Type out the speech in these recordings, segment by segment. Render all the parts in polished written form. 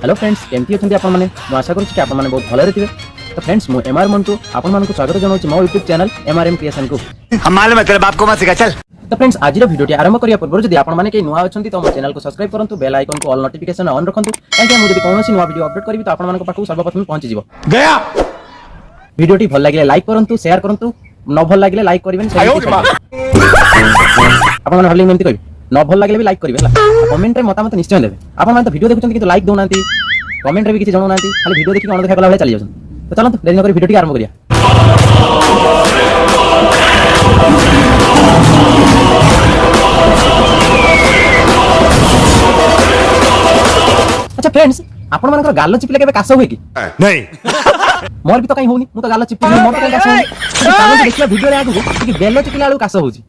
Hello friends केमती अच्छे आपण मैंने आशा करुच्ची कि आपने बहुत भले थे। तो फ्रेंड्स मु एमआर मंटू आपण को स्वागत जनाऊँ मो यूट्यूब चैनल एमआरएम क्रिएशन को। हम मालूम है तेरे बाप को मत सिखा चल। तो फ्रेंड्स आज वीडियो आरंभ करिया पूर्व जदि आपण माने के नुआ अछंती तो मो चैनल को सब्सक्राइब करंतु बेल आइकन को ऑल नोटिफिकेशन ऑन रखंतु ताकि हम जदि कोनोसी नुआ वीडियो अपलोड करबी तो आपण मानको पाखु सर्वप्रथम पहुंची जिवो। गया वीडियोटी भल लागिले लाइक करंतु शेयर करंतु न भल लागिले लाइक करबेन आपण माने हल्ली एमती कहबी न भल लागिले भी लाइक करबे हला कमेंट रे मतामत निश्चय देबे। आपण माने तो वीडियो देखुचंती किंतु लाइक दोनांती कमेंट रे भी किछि जणोनांती खाली वीडियो देखि अनदेखा कला भले चली जाउछन। तो चलंतु देरी न करी वीडियोटी आरंभ करिया। अच्छा फ्रेंड्स आपण मानकर गाल चिपिले केबे कास होय कि नहीं मोर भी तो कहीं होनी मु तो गाल चिपिले मोर तो कास होनी चालो देखिया वीडियो रे आगु कि बेल चिपिले आलू कास होउची।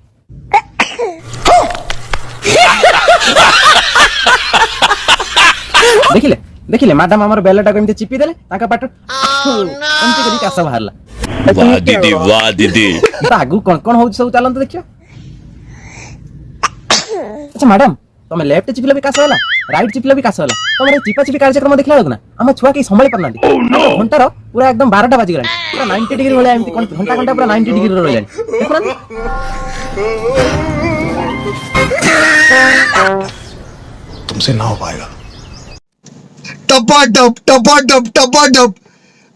देखिले देखिले मैडम हमर बेलटा केमते चिपी देले ताका पाट एमते करी कास बाहरला। वाह दीदी तो आगु कोन कोन होउची सब चालन तो देखियो। अच्छा मैडम तमे लेफ्ट चिपिले भी कास होला राइट चिपिले भी कास होला तमरे चिपा चिपी कार्यक्रम देखला लोग ना हम छुआ के संभाली परनांती घंटार पूरा एकदम 12टा बाजी गलानी पूरा 90 डिग्री वाला एमती घंटा घंटा पूरा 90 डिग्री रो जानी देखो ना। तुमसे ना हो पाएगा। टपाटप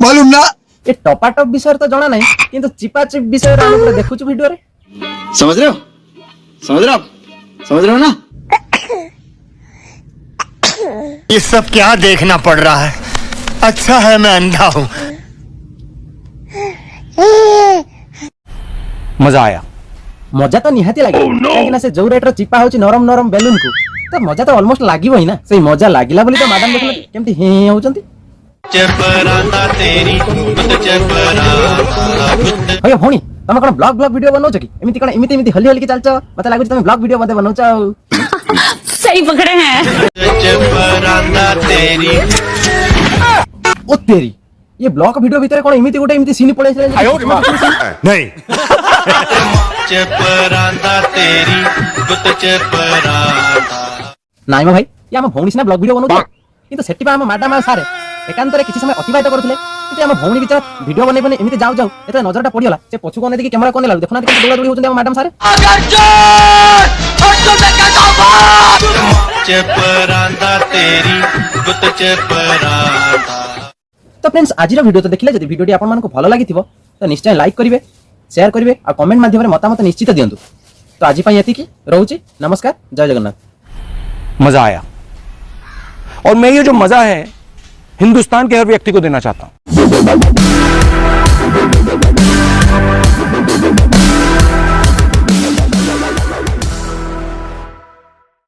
मालूम ना ए टपाटप विषय तो जाना नहीं किंतु चिपा चिप विषय रे हम देखुछु वीडियो रे समझ रहे हो समझ रहे हो ना। ये सब क्या देखना पड़ रहा है। अच्छा है मैं अंधा हूं। मजा आया। मजा तो निहाती लागे काहे ना से जो रेट रो चिपा होची नरम नरम बेलून को तो मजा तो ऑलमोस्ट लागिवो ही ना से मजा लागिला बोली तो मैडम देखले केमती हे होचंती चपराता तेरी बुत चपराता अरे भौणी तमे कोन ब्लॉग वीडियो बनौछ कि एमिति हल्ली हल्ली के चलछ मते लागु तमे ब्लॉग वीडियो मते बनौछ। सही पकड़े हैं। चपराता तेरी ओ तेरी ये ब्लॉग वीडियो भीतर कोन एमिति सीन पड़े नहीं चपराता तेरी बुत चपराता नाइ म भाई या हम भौणी सिना ब्लॉग वीडियो बनौछ किंतु सेठी पा हम मैडम आ सारे एकांतरे किछि समय अतिबाहित करथले कि हम भौणी बिचार वीडियो बनै बनै एमिति जाऊ एते नजरटा पडियला से पछु कोने देखि कैमरा कोने लागु देखना कि दौड़ा दौड़ी होचन हम मैडम सारे चपराता तेरी बुत चपराता। तो फ्रेंड्स आज वीडियो तो देखिले जदि वीडियोटी आपन मानको भलो लागिथिबो तो निश्चय लाइक करिवे शेयर करिवे आ कमेंट माध्यम रे मतामत निश्चित दियंतु। तो आज पई एति की रहउची नमस्कार जय जगन्नाथ। मजा आया और मैं ये जो मजा है हिंदुस्तान के हर व्यक्ति को देना चाहता हूं।